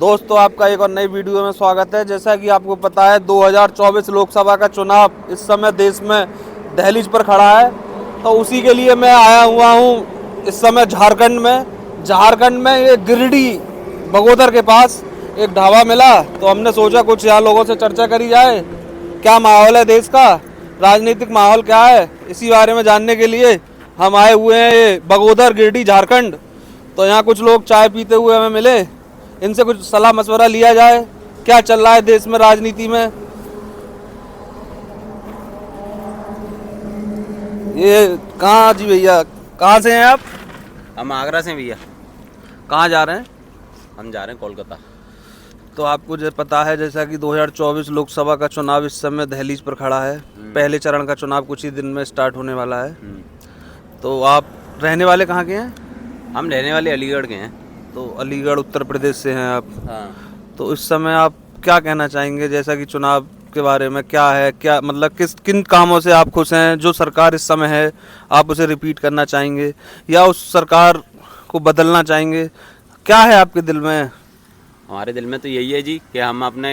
दोस्तों आपका एक और नई वीडियो में स्वागत है। जैसा कि आपको पता है 2024 लोकसभा का चुनाव इस समय देश में दहलीज पर खड़ा है, तो उसी के लिए मैं आया हुआ हूँ इस समय झारखंड में ये गिरिडीह बगोदर के पास एक ढाबा मिला, तो हमने सोचा कुछ यहाँ लोगों से चर्चा करी जाए। क्या माहौल है देश का, राजनीतिक माहौल क्या है, इसी बारे में जानने के लिए हम आए हुए हैं ये बगोदर गिरिडीह झारखंड। तो यहाँ कुछ लोग चाय पीते हुए हमें मिले, इनसे कुछ सलाह मशवरा लिया जाए क्या चल रहा है देश में, राजनीति में। ये कहाँ जी भैया, कहाँ से हैं आप? हम आगरा से भैया। कहाँ जा रहे हैं? हम जा रहे हैं कोलकाता। तो आपको जो पता है जैसा कि 2024 लोकसभा का चुनाव इस समय दहलीज पर खड़ा है। पहले चरण का चुनाव कुछ ही दिन में स्टार्ट होने वाला है। तो आप रहने वाले कहाँ के हैं? हम रहने वाले अलीगढ़ के हैं। तो अलीगढ़ उत्तर प्रदेश से हैं आप। हाँ। तो इस समय आप क्या कहना चाहेंगे जैसा कि चुनाव के बारे में क्या है, क्या मतलब किन कामों से आप खुश हैं? जो सरकार इस समय है आप उसे रिपीट करना चाहेंगे या उस सरकार को बदलना चाहेंगे? क्या है आपके दिल में? हमारे दिल में तो यही है जी कि हम अपने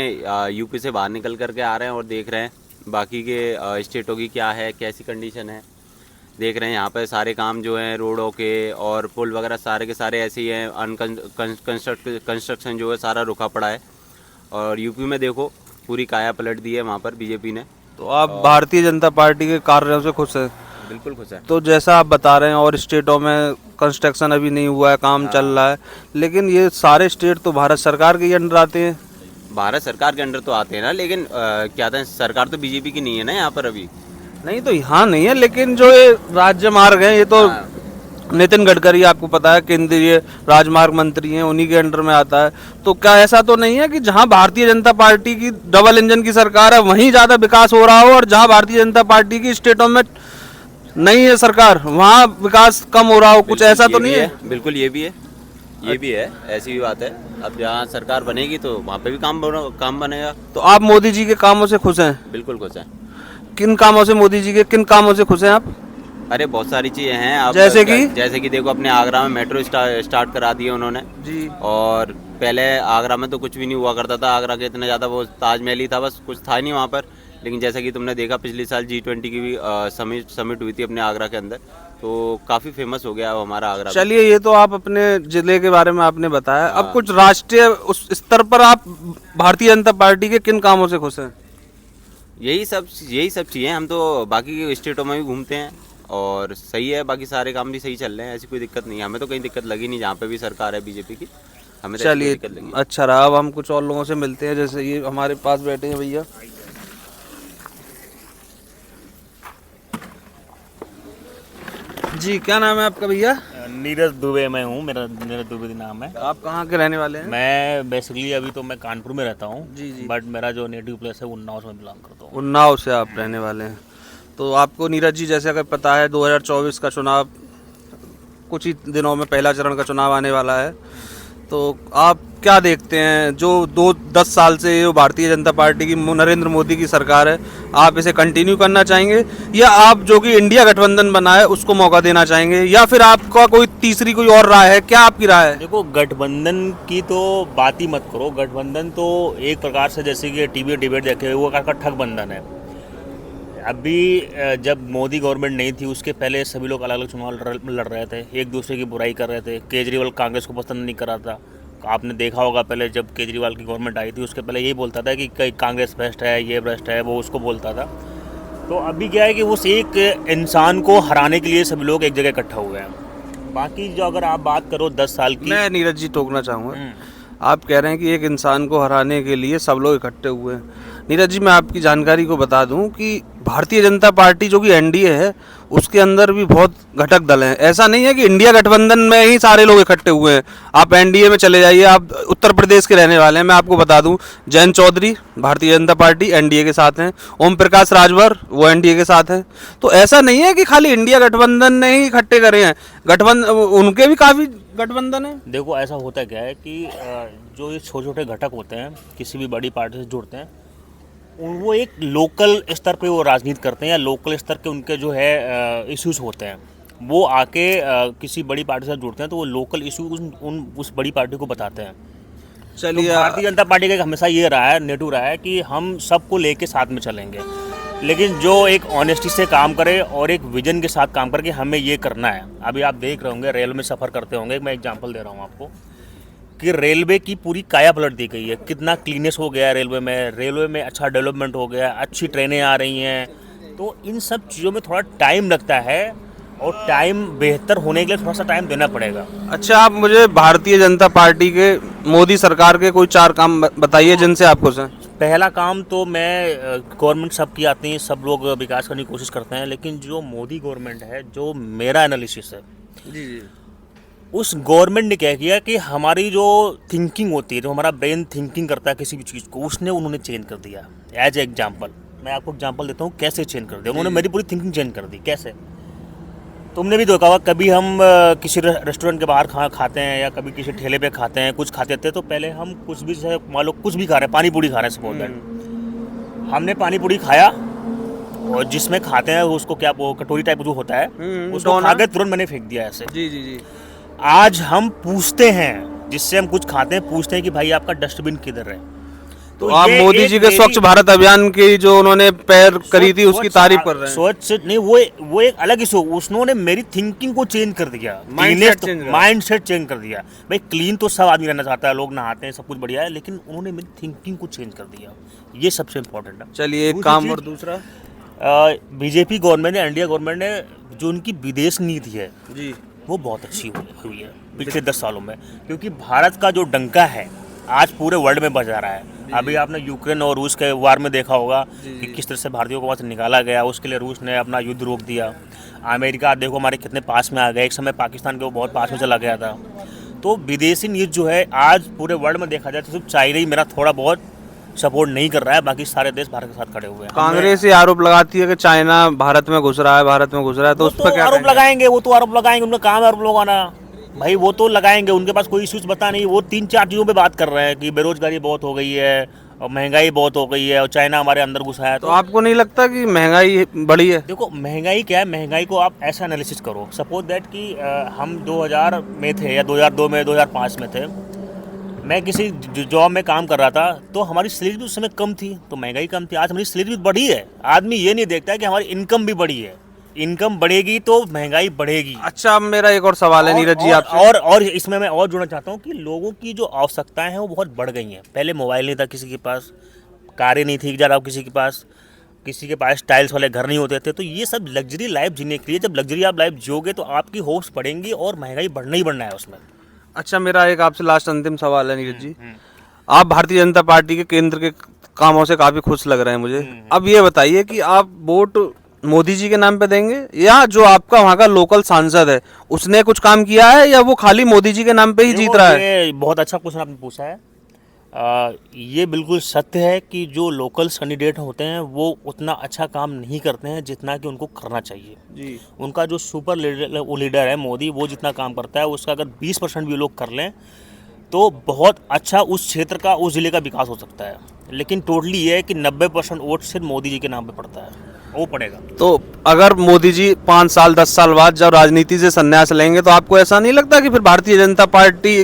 यूपी से बाहर निकल करके आ रहे हैं और देख रहे हैं बाकी के स्टेटों की क्या है, कैसी कंडीशन है। देख रहे हैं यहाँ पे सारे काम जो हैं रोडों के और पुल वगैरह सारे के सारे ऐसे ही हैं। कंस्ट्रक्शन जो है सारा रुका पड़ा है। और यूपी में देखो पूरी काया पलट दी है वहाँ पर बीजेपी ने। तो आप भारतीय जनता पार्टी के कार्यों से खुश हैं? बिल्कुल खुश है। तो जैसा आप बता रहे हैं और स्टेटों में कंस्ट्रक्शन अभी नहीं हुआ है, काम चल रहा है, लेकिन ये सारे स्टेट तो भारत सरकार के ही अंडर आते हैं। भारत सरकार के अंडर तो आते हैं ना, लेकिन क्या था, सरकार तो बीजेपी की नहीं है ना यहाँ पर अभी। नहीं तो यहाँ नहीं है, लेकिन जो ये राज्य मार्ग है ये तो नितिन गडकरी आपको पता है केंद्रीय राजमार्ग मंत्री हैं, उन्हीं के अंडर में आता है। तो क्या ऐसा तो नहीं है कि जहाँ भारतीय जनता पार्टी की डबल इंजन की सरकार है वहीं ज़्यादा विकास हो रहा हो और जहाँ भारतीय जनता पार्टी की स्टेटों में नहीं है सरकार वहाँ विकास कम हो रहा हो? कुछ ऐसा तो नहीं है? बिल्कुल ये भी है, ऐसी भी बात है। अब जहाँ सरकार बनेगी तो वहाँ पे भी काम बनेगा। तो आप मोदी जी के कामों से खुश हैं? बिल्कुल खुश हैं। किन कामों से, मोदी जी के किन कामों से खुश हैं आप? अरे बहुत सारी चीजें हैं। अब जैसे कि देखो अपने आगरा में मेट्रो स्टार्ट करा दिए उन्होंने जी। और पहले आगरा में तो कुछ भी नहीं हुआ करता था। आगरा के इतना ज़्यादा वो ताजमहल ही था, बस कुछ था नहीं वहाँ पर। लेकिन जैसा कि तुमने देखा पिछले साल G20 की भी समिट हुई थी अपने आगरा के अंदर, तो काफ़ी फेमस हो गया हमारा आगरा। चलिए, ये तो आप अपने जिले के बारे में आपने बताया। अब कुछ राष्ट्रीय उस स्तर पर आप भारतीय जनता पार्टी के किन कामों से खुश हैं? यही सब चीज़ें। हम तो बाकी के स्टेटों में भी घूमते हैं और सही है, बाकी सारे काम भी सही चल रहे हैं, ऐसी कोई दिक्कत नहीं है। हमें तो कहीं दिक्कत लगी नहीं जहाँ पे भी सरकार है बीजेपी की। हमें तो चलिए दिक्कत लगी। अच्छा रहा। अब हम कुछ और लोगों से मिलते हैं, जैसे ये हमारे पास बैठे हैं भैया। जी, क्या नाम है आपका भैया? नीरज दुबे मैं हूँ, मेरा नीरज दुबे नाम है। आप कहाँ के रहने वाले हैं? मैं बेसिकली अभी तो मैं कानपुर में रहता हूँ जी जी। बट मेरा जो नेटिव प्लेस है उन्नाव से मैं बिलोंग करता हूँ। उन्नाव से आप रहने वाले हैं। तो आपको नीरज जी जैसे अगर पता है 2024 का चुनाव कुछ ही दिनों में पहला चरण का चुनाव आने वाला है, तो आप क्या देखते हैं जो 10 साल से ये भारतीय जनता पार्टी की नरेंद्र मोदी की सरकार है, आप इसे कंटिन्यू करना चाहेंगे या आप जो कि इंडिया गठबंधन बना है उसको मौका देना चाहेंगे, या फिर आपका कोई तीसरी कोई और राय है? क्या आपकी राय है? देखो, गठबंधन की तो बात ही मत करो। गठबंधन तो एक प्रकार से जैसे कि टीवी डिबेट देखे वो का ठग बंधन है। अभी जब मोदी गवर्नमेंट नहीं थी उसके पहले सभी लोग अलग अलग चुनाव लड़ रहे थे, एक दूसरे की बुराई कर रहे थे। केजरीवाल कांग्रेस को पसंद नहीं कर रहा था। आपने देखा होगा पहले जब केजरीवाल की गवर्नमेंट आई थी उसके पहले यही बोलता था कि कई कांग्रेस भ्रष्ट है, ये भ्रष्ट है, वो उसको बोलता था। तो अभी क्या है कि उस एक इंसान को हराने के लिए सभी लोग एक जगह इकट्ठा हुए हैं। बाकी जो अगर आप बात करो 10 साल की, मैं नीरज जी टोकना चाहूँगा। आप कह रहे हैं कि एक इंसान को हराने के लिए सब लोग इकट्ठे हुए हैं। नीरज जी, मैं आपकी जानकारी को बता दूं कि भारतीय जनता पार्टी जो कि एनडीए है उसके अंदर भी बहुत घटक दल हैं। ऐसा नहीं है कि इंडिया गठबंधन में ही सारे लोग इकट्ठे हुए हैं। आप एनडीए में चले जाइए, आप उत्तर प्रदेश के रहने वाले हैं, मैं आपको बता दूं जयंत चौधरी भारतीय जनता पार्टी एनडीए के साथ हैं, ओम प्रकाश राजभर वो एनडीए के साथ हैं। तो ऐसा नहीं है कि खाली इंडिया गठबंधन ने ही इकट्ठे करे हैं, गठबंधन उनके भी काफ़ी गठबंधन है। देखो ऐसा होता क्या है कि जो ये छोटे छोटे घटक होते हैं किसी भी बड़ी पार्टी से जुड़ते हैं, वो एक लोकल स्तर पे वो राजनीति करते हैं या लोकल स्तर के उनके जो है इश्यूज होते हैं, वो आके किसी बड़ी पार्टी से जुड़ते हैं तो वो लोकल इशू उस बड़ी पार्टी को बताते हैं। चलिए, तो भारतीय जनता पार्टी का हमेशा ये रहा है, नेटू रहा है कि हम सबको लेके साथ में चलेंगे, लेकिन जो एक ऑनेस्टी से काम करे और एक विजन के साथ काम करके हमें ये करना है। अभी आप देख रहे होंगे, रेलवे में सफ़र करते होंगे, मैं एग्जांपल दे रहा हूँ आपको कि रेलवे की पूरी काया पलट दी गई है, कितना क्लीनेस हो गया है रेलवे में अच्छा डेवलपमेंट हो गया, अच्छी ट्रेनें आ रही हैं। तो इन सब चीज़ों में थोड़ा टाइम लगता है और टाइम बेहतर होने के लिए थोड़ा सा टाइम देना पड़ेगा। अच्छा, आप मुझे भारतीय जनता पार्टी के, मोदी सरकार के कोई 4 काम बताइए जिनसे आप खुश हैं। पहला काम तो मैं गवर्नमेंट सब की आती है, सब लोग विकास करने की कोशिश करते हैं, लेकिन जो मोदी गवर्नमेंट है, जो मेरा एनालिसिस है, जी, उस गवर्नमेंट ने क्या किया कि हमारी जो थिंकिंग होती है, जो हमारा ब्रेन थिंकिंग करता है किसी भी चीज़ को, उन्होंने चेंज कर दिया। एज एग्जाम्पल मैं आपको एग्जाम्पल देता हूँ कैसे चेंज कर दिया उन्होंने, मेरी पूरी थिंकिंग चेंज कर दी। कैसे? तुमने भी देखा होगा, कभी हम किसी रेस्टोरेंट के बाहर खाते हैं या कभी किसी ठेले पे खाते हैं, कुछ खाते थे, तो पहले हम कुछ भी, मान लो कुछ भी खा रहे हैं, पानी पूरी खा रहे हैं, सपोज दैट हमने पानी पूरी खाया और जिसमें खाते हैं उसको क्या, वो कटोरी टाइप जो होता है, उसको खा के तुरंत मैंने फेंक दिया ऐसे। जी जी जी। आज हम पूछते हैं, जिससे हम कुछ खाते हैं, पूछते हैं कि भाई आपका डस्टबिन किधर है। तो आप मोदी जी के स्वच्छ भारत अभियान की जो उन्होंने पहल करी थी उसकी तारीफ कर रहे हैं। स्वच्छ नहीं, वो एक अलग इशू, उसने मेरी थिंकिंग को चेंज कर दिया, माइंडसेट चेंज कर दिया। भाई क्लीन तो सब आदमी रहना चाहता है, लोग नहाते हैं, सब कुछ बढ़िया है, लेकिन उन्होंने मेरी थिंकिंग को चेंज कर दिया, ये सबसे इम्पोर्टेंट है। चलिए, एक काम और दूसरा, बीजेपी गवर्नमेंट ने, इंडिया गवर्नमेंट ने जो उनकी विदेश नीति है जी, वो बहुत अच्छी हुई है पिछले 10 सालों में, क्योंकि भारत का जो डंका है आज पूरे वर्ल्ड में बजा रहा है। अभी आपने यूक्रेन और रूस के वार में देखा होगा कि किस तरह से भारतीयों को वहाँ से निकाला गया, उसके लिए रूस ने अपना युद्ध रोक दिया। अमेरिका देखो हमारे कितने पास में आ गया, एक समय पाकिस्तान के वो बहुत पास में चला गया था। तो विदेशी नीति जो है आज पूरे वर्ल्ड में देखा जाए तो सिर्फ चाइना ही मेरा थोड़ा बहुत सपोर्ट नहीं कर रहा है, बाकी सारे देश भारत के साथ खड़े हुए हैं। कांग्रेस ये आरोप लगाती है कि चाइना भारत में घुस रहा है, तो उस पर क्या आरोप लगाएंगे, वो तो आरोप लगाएंगे, उनका काम है आरोप लगाना। भाई वो तो लगाएंगे, उनके पास कोई इश्यूज बता नहीं, वो 3-4 चीज़ों पे बात कर रहे हैं कि बेरोजगारी बहुत हो गई है और महंगाई बहुत हो गई है और चाइना हमारे अंदर घुसा है। तो आपको नहीं लगता कि महंगाई बढ़ी है? देखो महंगाई क्या है, महंगाई को आप ऐसा एनालिसिस करो, सपोज दैट कि हम 2000 में थे या 2002 में, 2005 में थे, मैं किसी जॉब में काम कर रहा था, तो हमारी सैलरी भी उस समय कम थी, तो महंगाई कम थी। आज हमारी सैलरी भी बढ़ी है, आदमी ये नहीं देखता है कि हमारी इनकम भी बढ़ी है। इनकम बढ़ेगी तो महंगाई बढ़ेगी। अच्छा, अब मेरा एक और सवाल है नीरज जी आपसे, और इसमें मैं और जुड़ना चाहता हूँ कि लोगों की जो आवश्यकताएं हैं वो बहुत बढ़ गई हैं। पहले मोबाइल नहीं था किसी के पास, कारें नहीं थी ज़रा किसी के पास टाइल्स वाले घर नहीं होते थे, तो ये सब लग्जरी लाइफ जीने के लिए, जब लग्जरी आप लाइफ जियोगे तो आपकी होप्स बढ़ेंगी और महंगाई बढ़ना ही बढ़ना है उसमें। अच्छा, मेरा एक आपसे लास्ट अंतिम सवाल है नीरज जी, आप भारतीय जनता पार्टी के केंद्र के कामों से काफी खुश लग रहे हैं मुझे। अब ये बताइए कि आप वोट मोदी जी के नाम पे देंगे या जो आपका वहाँ का लोकल सांसद है उसने कुछ काम किया है, या वो खाली मोदी जी के नाम पे ही जीत रहा है? ये बहुत अच्छा क्वेश्चन आपने पूछा है। ये बिल्कुल सत्य है कि जो लोकल कैंडिडेट होते हैं वो उतना अच्छा काम नहीं करते हैं जितना कि उनको करना चाहिए जी। उनका जो सुपर लीडर है मोदी, वो जितना काम करता है उसका अगर 20% भी लोग कर लें तो बहुत अच्छा उस क्षेत्र का, उस ज़िले का विकास हो सकता है। लेकिन टोटली ये है कि 90% वोट सिर्फ मोदी जी के नाम पे पड़ता है, वो पड़ेगा। तो अगर मोदी जी 5 साल 10 साल बाद जब राजनीति से संन्यास लेंगे तो आपको ऐसा नहीं लगता कि फिर भारतीय जनता पार्टी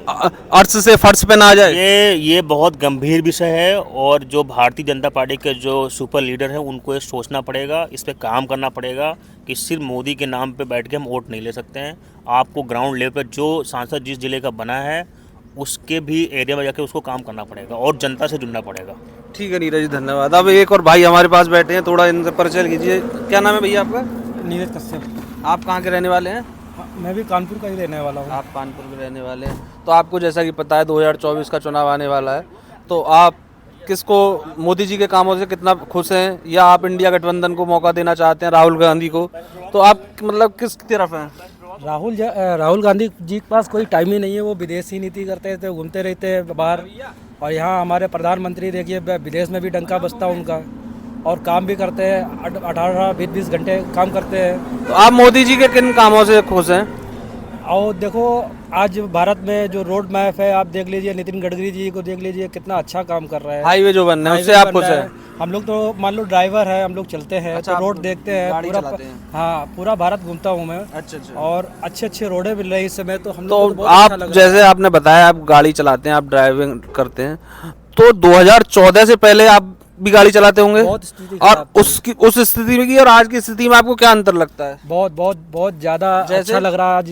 अर्श से फर्श पे ना आ जाए? ये बहुत गंभीर विषय है और जो भारतीय जनता पार्टी के जो सुपर लीडर हैं उनको ये सोचना पड़ेगा, इस पे काम करना पड़ेगा कि सिर्फ मोदी के नाम पे बैठ के हम वोट नहीं ले सकते हैं। आपको ग्राउंड लेवल पर जो सांसद जिस जिले का बना है उसके भी एरिया में जाके उसको काम करना पड़ेगा और जनता से जुड़ना पड़ेगा। ठीक है नीरज जी, धन्यवाद। अब एक और भाई हमारे पास बैठे हैं, थोड़ा इनसे परिचय कीजिए। क्या नाम है भैया आपका? नीरज कश्यप। आप कहाँ के रहने वाले हैं? मैं भी कानपुर का ही रहने वाला हूँ। आप कानपुर के रहने वाले हैं, तो आपको जैसा कि पता है 2024 का चुनाव आने वाला है, तो आप किसको, मोदी जी के कामों से कितना खुश हैं, या आप इंडिया गठबंधन को मौका देना चाहते हैं, राहुल गांधी को? तो आप मतलब किस तरफ हैं? राहुल गांधी जी के पास कोई टाइम ही नहीं है, वो विदेशी नीति करते थे, घूमते रहते हैं बाहर, और यहाँ हमारे प्रधानमंत्री देखिए विदेश में भी डंका बजता है उनका, और काम भी करते हैं, 18-20 घंटे काम करते हैं। तो आप मोदी जी के किन कामों से खुश हैं? और देखो आज भारत में जो रोड मैप है आप देख लीजिए, नितिन गडकरी जी को देख लीजिए कितना अच्छा काम कर रहा है। हाईवे जो बन रहा है उससे हाईवे आप बन खुश रहा हैं? हम लोग तो मान लो ड्राइवर है, हम लोग चलते हैं अच्छा, तो रोड आप देखते हैं, गाड़ी पूरा चलाते हैं? हाँ पूरा भारत घूमता हूँ मैं। अच्छा अच्छा। और अच्छे अच्छे रोडे मिल रहे हैं इस समय, तो हम तो लोग को बहुत अच्छा आप लग रहा है। जैसे आपने बताया आप गाड़ी चलाते हैं, आप ड्राइविंग करते हैं, तो 2014 से पहले आप भी गाड़ी चलाते होंगे बहुत स्थिति और खराब थी। उसकी उस स्थिति में की और आज की स्थिति में आपको क्या अंतर लगता है? बहुत बहुत बहुत ज़्यादा जैसे? अच्छा लग रहा है आज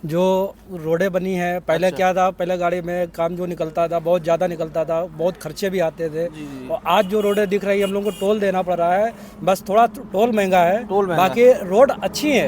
जो रोडें बनी है। पहले अच्छा। क्या था, पहले गाड़ी में काम जो निकलता था बहुत ज़्यादा निकलता था, बहुत खर्चे भी आते थे। और आज जो रोडें दिख रही है, हम लोग को टोल देना पड़ रहा है, बस थोड़ा टोल महंगा है, टोल महंगा बाकी रोड अच्छी है।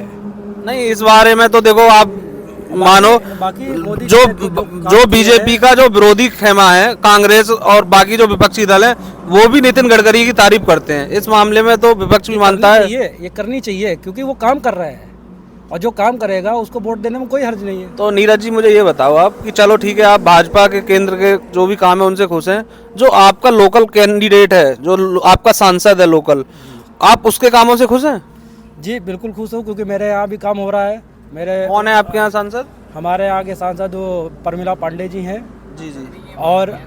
नहीं, इस बारे में तो देखो आप मानो बाकी मोदी जो जी ने जो काम जो किए बीजेपी हैं, का जो विरोधी खेमा है, कांग्रेस और बाकी जो विपक्षी दल है, वो भी नितिन गडकरी की तारीफ करते हैं। इस मामले में तो विपक्ष भी मानता है। ये करनी चाहिए क्योंकि वो काम कर रहे हैं, और जो काम करेगा उसको वोट देने में कोई हर्ज नहीं है। तो नीरज जी मुझे ये बताओ आप कि चलो ठीक है, आप भाजपा के केंद्र के जो भी काम है उनसे खुश हैं, जो आपका लोकल कैंडिडेट है, जो आपका सांसद है लोकल, आप उसके कामों से खुश हैं? जी बिल्कुल खुश हूँ, क्योंकि मेरे यहाँ भी काम हो रहा है। मेरे कौन है आपके यहाँ सांसद? हमारे यहाँ के सांसद वो प्रमिला पांडे जी हैं, जी जी, और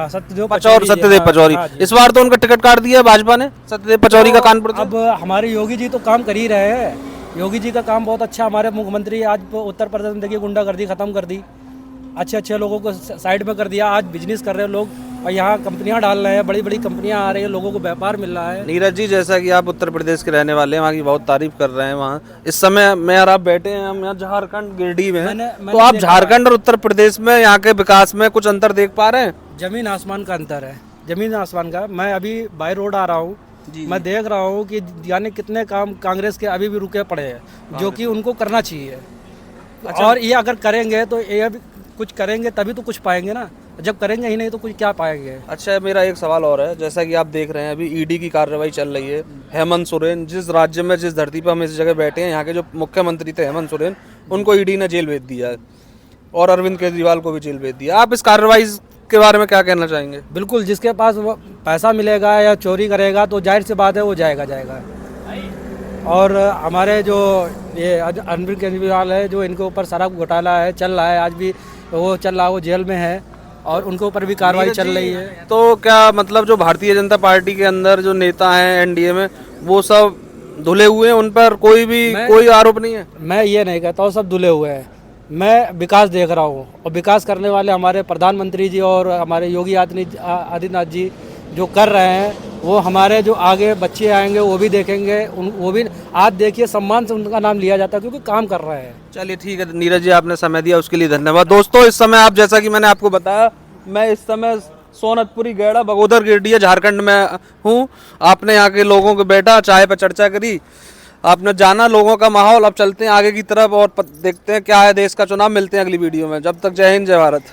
सत्यदेव सत्यदेव पचौरी। हाँ जी। इस बार तो उनका टिकट काट दिया है भाजपा ने, सत्यदेव पचौरी का कानपुर से। अब हमारे योगी जी तो काम कर ही रहे हैं, योगी जी का काम बहुत अच्छा। हमारे मुख्यमंत्री आज उत्तर प्रदेश में देखिए गुंडागर्दी खत्म कर दी, अच्छे अच्छे लोगों को साइड में कर दिया, आज बिजनेस कर रहे हैं लोग, और यहाँ कंपनियां डाल रहे हैं, बड़ी बड़ी कंपनियां आ रही है, लोगों को व्यापार मिल रहा है। नीरज जी, जैसा कि आप उत्तर प्रदेश के रहने वाले हैं, वहाँ की बहुत तारीफ कर रहे हैं, वहाँ इस समय मैं और आप बैठे हैं, हम यहाँ झारखंड गिरिडीह में हैं, तो आप झारखंड और उत्तर प्रदेश में यहाँ के विकास में कुछ अंतर देख पा रहे हैं? जमीन आसमान का अंतर है, जमीन आसमान का। मैं अभी बाई रोड आ रहा हूँ, मैं देख रहा हूँ कि यानी कितने काम कांग्रेस के अभी भी रुके पड़े हैं, जो कि उनको करना चाहिए। और ये अगर करेंगे तो ये भी कुछ करेंगे तभी तो कुछ पाएंगे ना, जब करेंगे ही नहीं तो कुछ क्या पाएंगे। अच्छा, मेरा एक सवाल और है, जैसा कि आप देख रहे हैं अभी ईडी की कार्रवाई चल रही है। हेमंत सोरेन, जिस राज्य में जिस धरती पर हम इस जगह बैठे हैं, यहाँ के जो मुख्यमंत्री थे हेमंत सोरेन, उनको ईडी ने जेल भेज दिया है, और अरविंद केजरीवाल को भी जेल भेज दिया। आप इस कार्रवाई के बारे में क्या कहना चाहेंगे? बिल्कुल, जिसके पास वो पैसा मिलेगा या चोरी करेगा तो जाहिर सी बात है वो जाएगा। और हमारे जो ये अरविंद केजरीवाल है, जो इनके ऊपर सारा घोटाला है चल रहा है, आज भी वो चल रहा है, वो जेल में है, और उनके ऊपर भी कार्रवाई चल रही है। तो क्या मतलब जो भारतीय जनता पार्टी के अंदर जो नेता हैं एनडीए में, वो सब धुले हुए हैं, उन पर कोई आरोप नहीं है? मैं ये नहीं कहता हूँ सब धुले हुए हैं, मैं विकास देख रहा हूँ, और विकास करने वाले हमारे प्रधानमंत्री जी और हमारे योगी आदित्यनाथ जी जो कर रहे हैं, वो हमारे जो आगे बच्चे आएंगे वो भी देखेंगे, वो भी आज देखिए सम्मान से उनका नाम लिया जाता है क्योंकि काम कर रहे हैं। चलिए ठीक है नीरज जी, आपने समय दिया उसके लिए धन्यवाद। दोस्तों, इस समय आप जैसा कि मैंने आपको बताया, मैं इस समय सोनतपुरी गैड़ा बगोदर गिरडीह झारखंड में हूँ। आपने यहाँ के लोगों को बैठा, चाय पर चर्चा करी, आपने जाना लोगों का माहौल। अब चलते हैं आगे की तरफ और देखते हैं क्या है देश का चुनाव। मिलते हैं अगली वीडियो में, जब तक जय हिंद जय भारत।